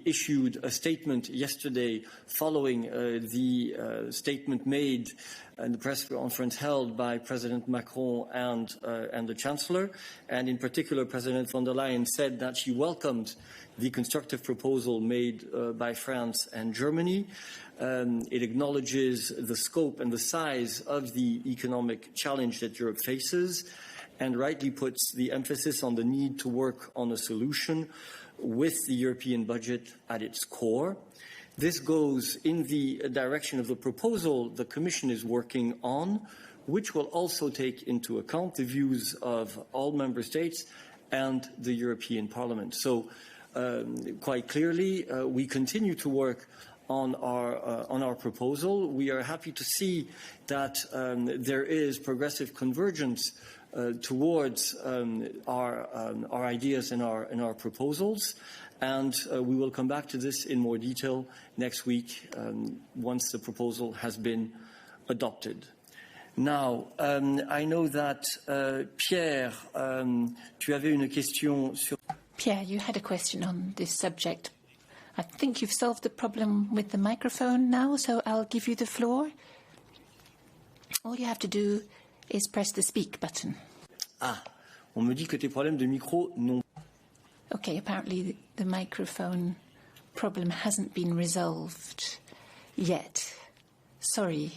issued a statement yesterday following the statement made in the press conference held by President Macron and the Chancellor. And in particular, President von der Leyen said that she welcomed the constructive proposal made by France and Germany. It acknowledges the scope and the size of the economic challenge that Europe faces, and rightly puts the emphasis on the need to work on a solution with the European budget at its core. This goes in the direction of the proposal the Commission is working on, which will also take into account the views of all Member States and the European Parliament. So, quite clearly, we continue to work on our proposal. We are happy to see that there is progressive convergence towards our ideas and our proposals, and we will come back to this in more detail next week once the proposal has been adopted. Now, I know that Pierre, tu avais une question sur. Pierre, you had a question on this subject. I think you've solved the problem with the microphone now, so I'll give you the floor. All you have to do is press the speak button. Ah, on me dit que tes problèmes de micro non. Okay, apparently the microphone problem hasn't been resolved yet. Sorry.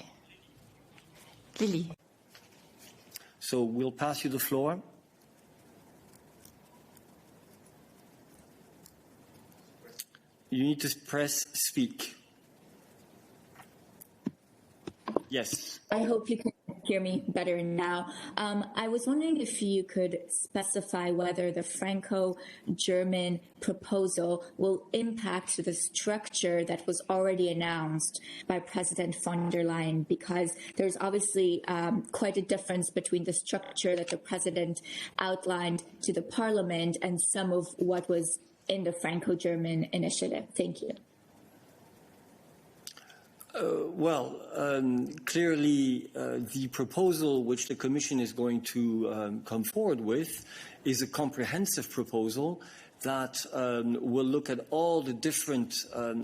Lily. So we'll pass you the floor. You need to press speak. Yes. I hope you can hear me better now. I was wondering if you could specify whether the Franco-German proposal will impact the structure that was already announced by President von der Leyen, because there's obviously quite a difference between the structure that the President outlined to the Parliament and some of what was in the Franco-German initiative. Thank you. Clearly, the proposal which the Commission is going to come forward with is a comprehensive proposal that will look at all the different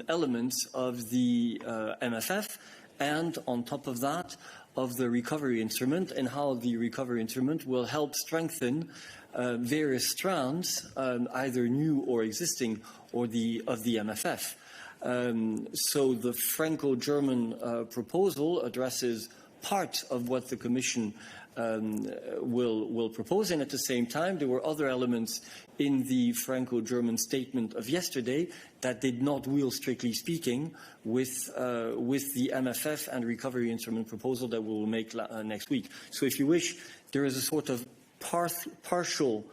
elements of the MFF, and on top of that, of the recovery instrument, and how the recovery instrument will help strengthen various strands, either new or existing, or of the MFF. So the Franco-German proposal addresses part of what the Commission will propose, and at the same time there were other elements in the Franco-German statement of yesterday that did not deal, strictly speaking, with the MFF and recovery instrument proposal that we will make next week. So if you wish, there is a sort of partial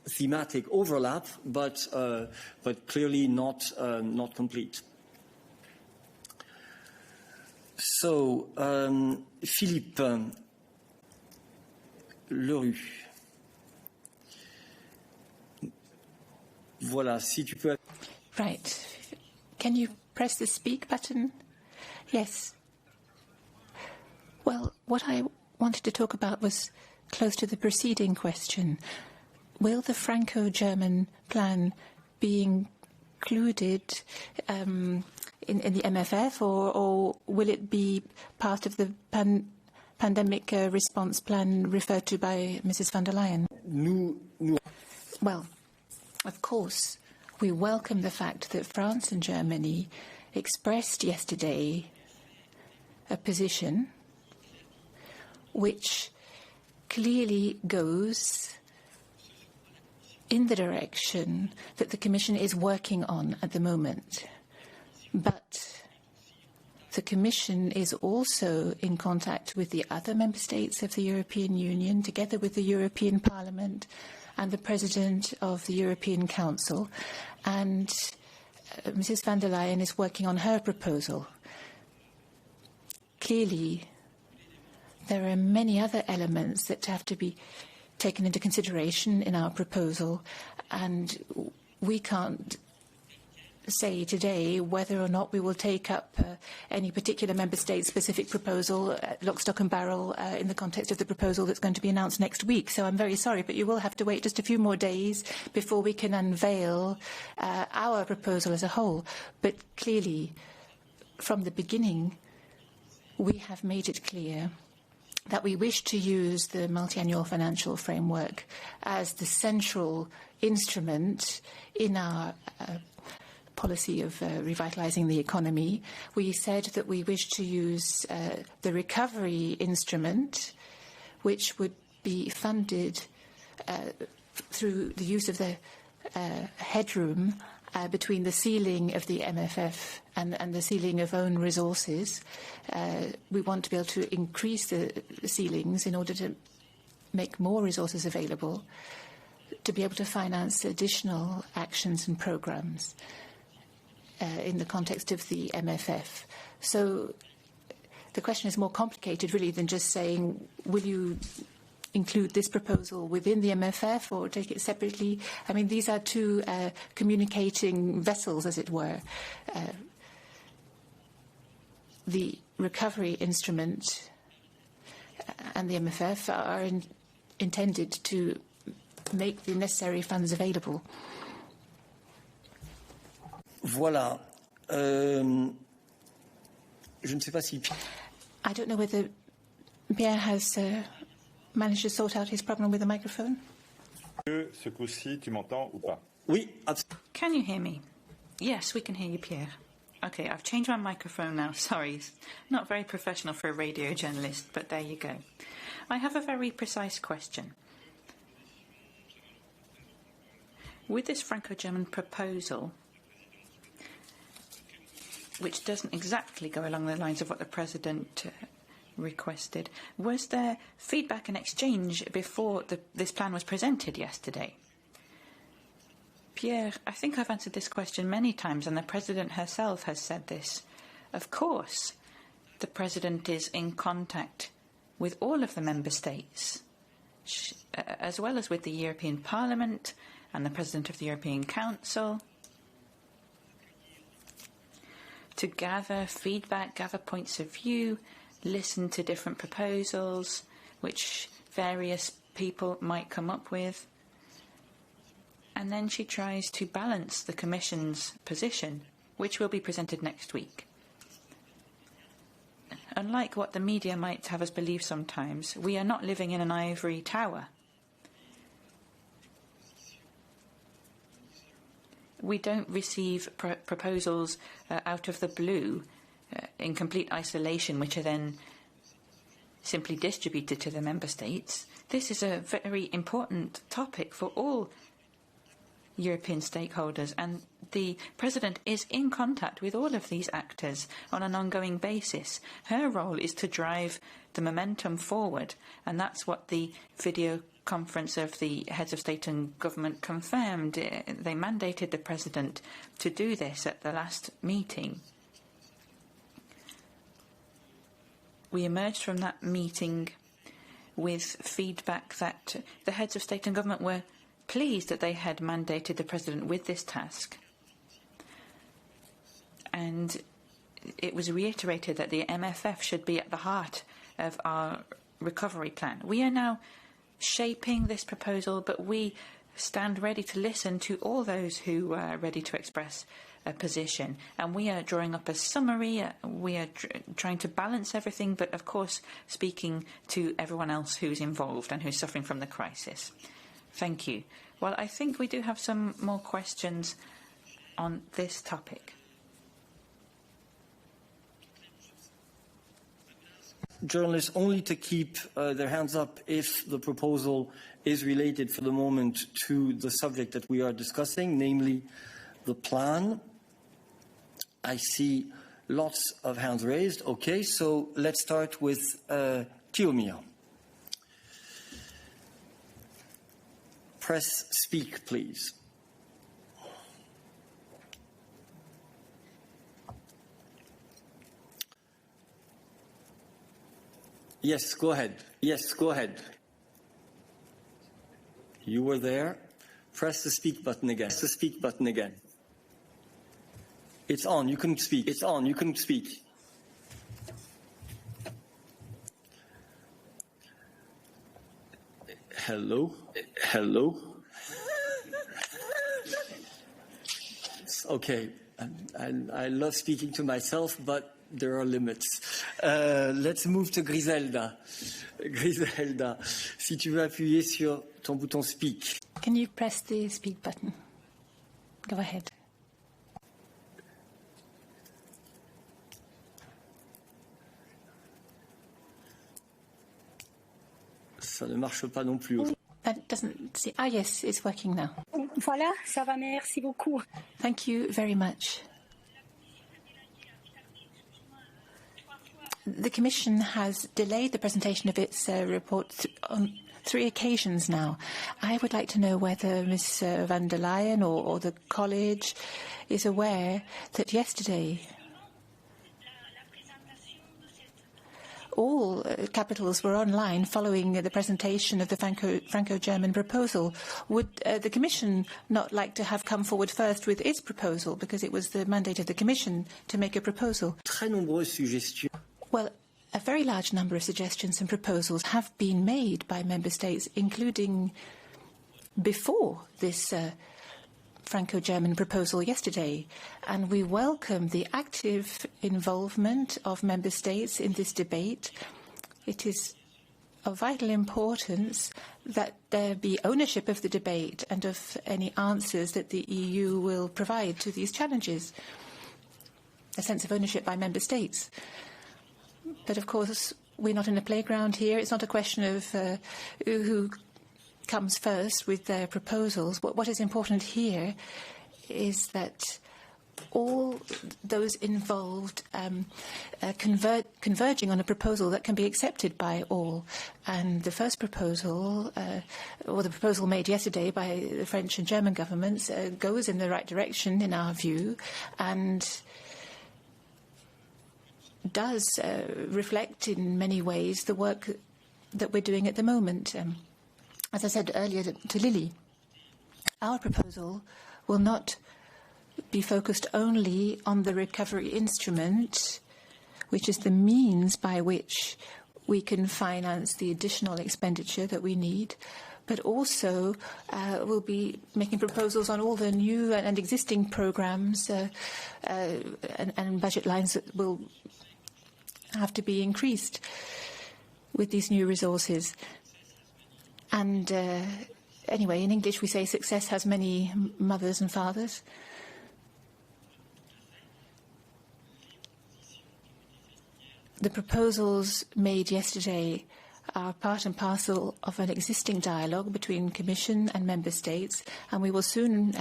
thematic overlap, but clearly not complete. So, Philippe Leroux. Voilà, si tu peux. Right. Can you press the speak button? Yes. Well, what I wanted to talk about was close to the preceding question. Will the Franco-German plan be included in the MFF, or will it be part of the pandemic response plan referred to by Mrs. von der Leyen? Well, of course, we welcome the fact that France and Germany expressed yesterday a position which clearly goes in the direction that the Commission is working on at the moment. But the Commission is also in contact with the other member states of the European Union, together with the European Parliament and the President of the European Council. And Mrs. von der Leyen is working on her proposal. Clearly, there are many other elements that have to be taken into consideration in our proposal, and we can't say today whether or not we will take up any particular member state-specific proposal, lock, stock and barrel, in the context of the proposal that's going to be announced next week. So I'm very sorry, but you will have to wait just a few more days before we can unveil our proposal as a whole. But clearly, from the beginning, we have made it clear that we wish to use the multiannual financial framework as the central instrument in our policy of revitalising the economy. We said that we wish to use the recovery instrument, which would be funded through the use of the headroom between the ceiling of the MFF and the ceiling of own resources. We want to be able to increase the ceilings in order to make more resources available, to be able to finance additional actions and programmes in the context of the MFF. So the question is more complicated, really, than just saying, will you include this proposal within the MFF or take it separately? I mean, these are two communicating vessels, as it were. The recovery instrument and the MFF are intended to make the necessary funds available. Voilà. Je ne sais pas si... I don't know whether Pierre has managed to sort out his problem with the microphone. Ce coup-ci, tu m'entends ou pas? Oui. Can you hear me? Yes, we can hear you, Pierre. Okay, I've changed my microphone now. Sorry, it's not very professional for a radio journalist, but there you go. I have a very precise question. With this Franco-German proposal, which doesn't exactly go along the lines of what the President requested, was there feedback and exchange before this plan was presented yesterday? Pierre, I think I've answered this question many times, and the President herself has said this. Of course, the President is in contact with all of the Member States, as well as with the European Parliament and the President of the European Council, to gather feedback, gather points of view, listen to different proposals which various people might come up with. And then she tries to balance the Commission's position, which will be presented next week. Unlike what the media might have us believe sometimes, we are not living in an ivory tower. We don't receive proposals out of the blue in complete isolation, which are then simply distributed to the Member States. This is a very important topic for all European stakeholders, and the President is in contact with all of these actors on an ongoing basis. Her role is to drive the momentum forward, and that's what the video conference of the heads of state and government confirmed. They mandated the President to do this at the last meeting. We emerged from that meeting with feedback that the heads of state and government were pleased that they had mandated the President with this task. And it was reiterated that the MFF should be at the heart of our recovery plan. We are now shaping this proposal, but we stand ready to listen to all those who are ready to express a position. And we are drawing up a summary. We are trying to balance everything, but of course speaking to everyone else who's involved and who's suffering from the crisis. Thank you. Well, I think we do have some more questions on this topic. Journalists only to keep their hands up if the proposal is related for the moment to the subject that we are discussing, namely the plan. I see lots of hands raised. Okay, so let's start with Tiomia. Press speak, please. Yes, go ahead. Yes, go ahead. You were there. Press the speak button again. Press the speak button again. It's on. You can speak. It's on. You can speak. Hello? Hello? Okay. I love speaking to myself, but there are limits. Let's move to Griselda. Griselda, si tu veux appuyer sur ton bouton speak. Can you press the speak button? Go ahead. Ça ne marche pas non plus. That doesn't see. Ah, yes, it's working now. Voilà, ça va, merci beaucoup. Thank you very much. The Commission has delayed the presentation of its report on 3 occasions now. I would like to know whether Ms. van der Leyen or the College is aware that yesterday all capitals were online following the presentation of the Franco-German proposal. Would the Commission not like to have come forward first with its proposal, because it was the mandate of the Commission to make a proposal? Très nombreuses suggestions. Well, a very large number of suggestions and proposals have been made by Member States, including before this Franco-German proposal yesterday, and we welcome the active involvement of Member States in this debate. It is of vital importance that there be ownership of the debate and of any answers that the EU will provide to these challenges, a sense of ownership by Member States. But of course, we're not in a playground here. It's not a question of who comes first with their proposals. What is important here is that all those involved converging on a proposal that can be accepted by all. And the first proposal, or the proposal made yesterday by the French and German governments, goes in the right direction in our view, and does reflect in many ways the work that we're doing at the moment. As I said earlier to Lily, our proposal will not be focused only on the recovery instrument, which is the means by which we can finance the additional expenditure that we need, but also we'll be making proposals on all the new and existing programmes and budget lines that will have to be increased with these new resources. And anyway, in English we say success has many mothers and fathers. The proposals made yesterday are part and parcel of an existing dialogue between Commission and Member States, and we will soon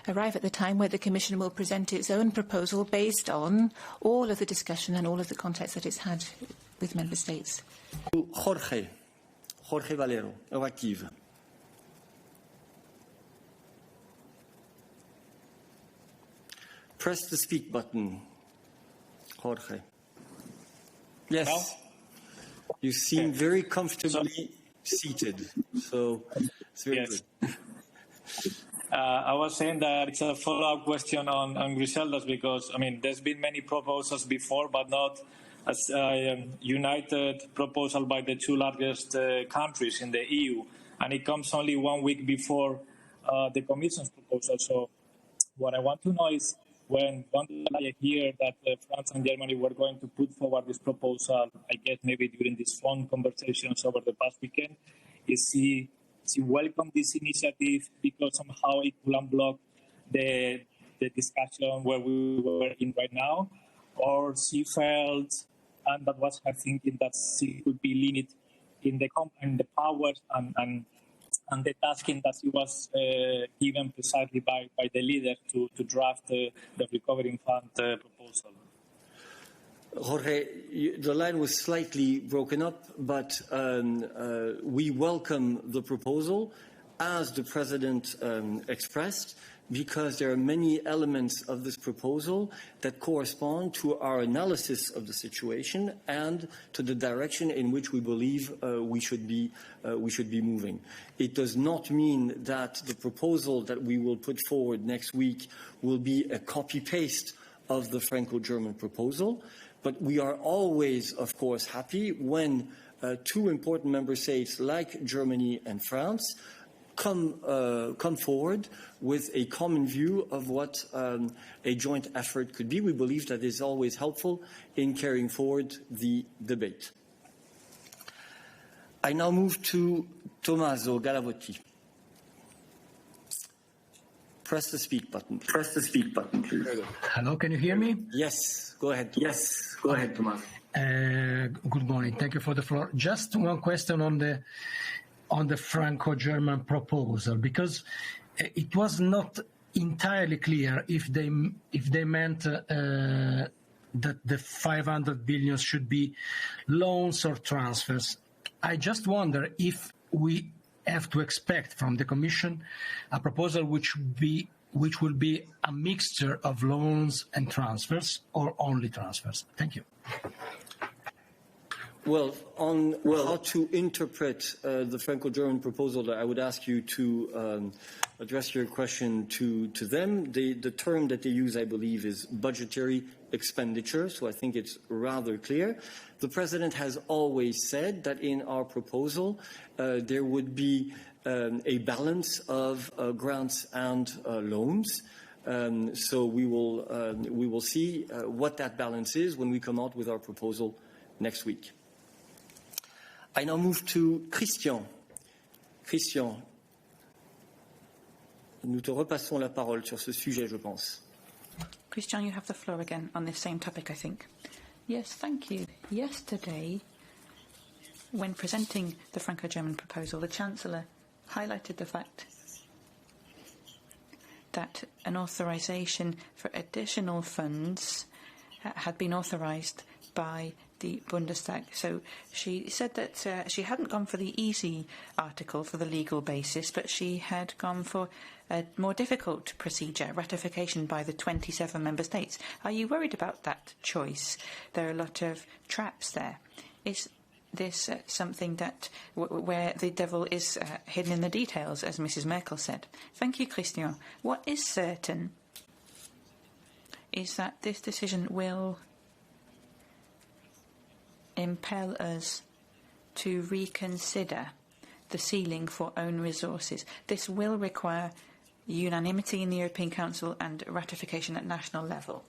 arrive at the time where the Commission will present its own proposal based on all of the discussion and all of the contacts that it's had with Member States. Jorge Valero, Euractiv. Press the speak button, Jorge. Yes. Now? You seem very comfortably seated, so it's very good. I was saying that it's a follow-up question on Griselda's, because, I mean, there's been many proposals before, but not as a united proposal by the 2 largest countries in the EU, and it comes only 1 week before the Commission's proposal. So what I want to know is, when von der Leyen heard that France and Germany were going to put forward this proposal, I guess maybe during these phone conversations over the past weekend, is she welcomed this initiative because somehow it will unblock the discussion where we were in right now, or she felt, and that was her thinking, that she could be limited in the powers and the tasking that she was given precisely by the leader to draft the Recovery Fund proposal. Jorge, the line was slightly broken up, but we welcome the proposal, as the President expressed, because there are many elements of this proposal that correspond to our analysis of the situation and to the direction in which we believe we should be moving. It does not mean that the proposal that we will put forward next week will be a copy-paste of the Franco-German proposal. But we are always, of course, happy when two important member states like Germany and France come forward with a common view of what a joint effort could be. We believe that is always helpful in carrying forward the debate. I now move to Tommaso Galavotti. Press the speak button. Press the speak button, please. Hello, can you hear me? Yes, go ahead. Yes, go ahead, Tommaso. Good morning. Thank you for the floor. Just one question on the Franco-German proposal, because it was not entirely clear if they meant that the 500 billion should be loans or transfers. I just wonder if we have to expect from the Commission a proposal which will be a mixture of loans and transfers, or only transfers. Thank you. Well, on how to interpret the Franco-German proposal, I would ask you to address your question to them. The term that they use, I believe, is budgetary expenditure, so I think it's rather clear. The President has always said that in our proposal there would be a balance of grants and loans. So we will see what that balance is when we come out with our proposal next week. I now move to Christian. Christian, nous te repassons la parole sur ce sujet, je pense. Christian, you have the floor again on this same topic, I think. Yes, thank you. Yesterday, when presenting the Franco-German proposal, the Chancellor highlighted the fact that an authorization for additional funds had been authorized by the Bundestag. So she said that she hadn't gone for the easy article for the legal basis, but she had gone for a more difficult procedure, ratification by the 27 member states. Are you worried about that choice? There are a lot of traps there. Is this something that where the devil is hidden in the details, as Mrs. Merkel said? Thank you, Christian. What is certain is that this decision will impel us to reconsider the ceiling for own resources. This will require unanimity in the European Council and ratification at national level.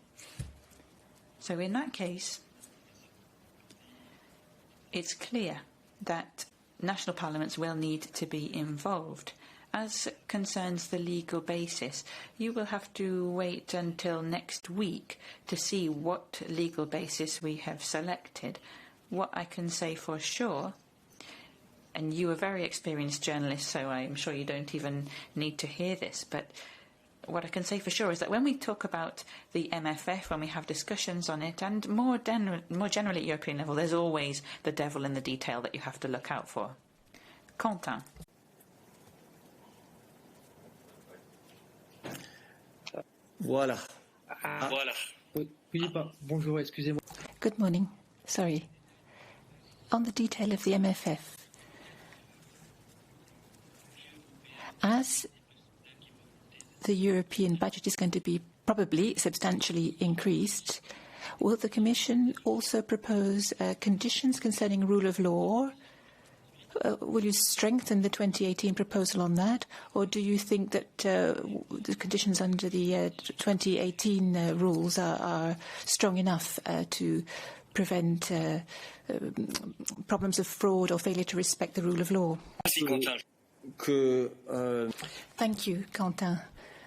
So in that case, it's clear that national parliaments will need to be involved. As concerns the legal basis, you will have to wait until next week to see what legal basis we have selected. What I can say for sure, and you are very experienced journalists, so I'm sure you don't even need to hear this, but what I can say for sure is that when we talk about the MFF, when we have discussions on it, and more generally at European level, there's always the devil in the detail that you have to look out for. Quentin. Voilà. Bonjour, excusez-moi. Good morning. Sorry. On the detail of the MFF, as the European budget is going to be probably substantially increased, will the Commission also propose conditions concerning rule of law? Will you strengthen the 2018 proposal on that, or do you think that the conditions under the 2018 rules are strong enough to prevent problems of fraud or failure to respect the rule of law? Thank you, Quentin.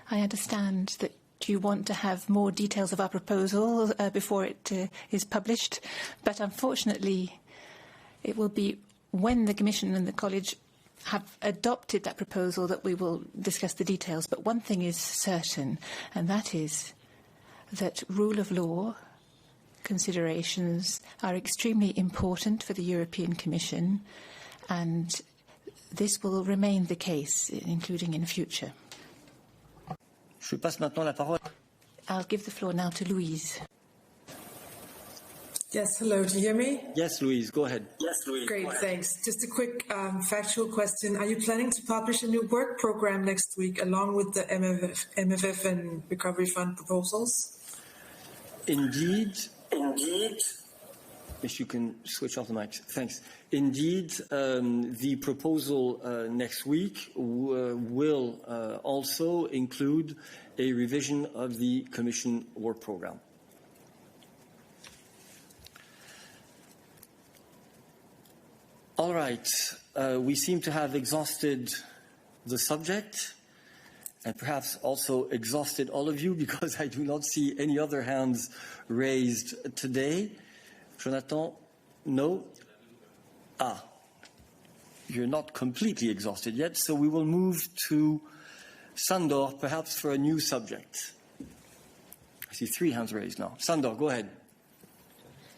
I understand that you want to have more details of our proposal before it is published, but unfortunately it will be when the Commission and the College have adopted that proposal that we will discuss the details. But one thing is certain, and that is that rule of law considerations are extremely important for the European Commission, and this will remain the case, including in the future. Je passe maintenant la parole. I'll give the floor now to Louise. Yes, hello, do you hear me? Yes, Louise, go ahead. Yes, Louise. Great, thanks. Just a quick factual question. Are you planning to publish a new work program next week along with the MFF and Recovery Fund proposals? Indeed. If you can switch off the mic. Thanks. Indeed, the proposal next week will also include a revision of the Commission work programme. All right. We seem to have exhausted the subject and perhaps also exhausted all of you because I do not see any other hands raised today. Jonathan, no? You're not completely exhausted yet, so we will move to Sandor, perhaps for a new subject. I see 3 hands raised now. Sandor, go ahead.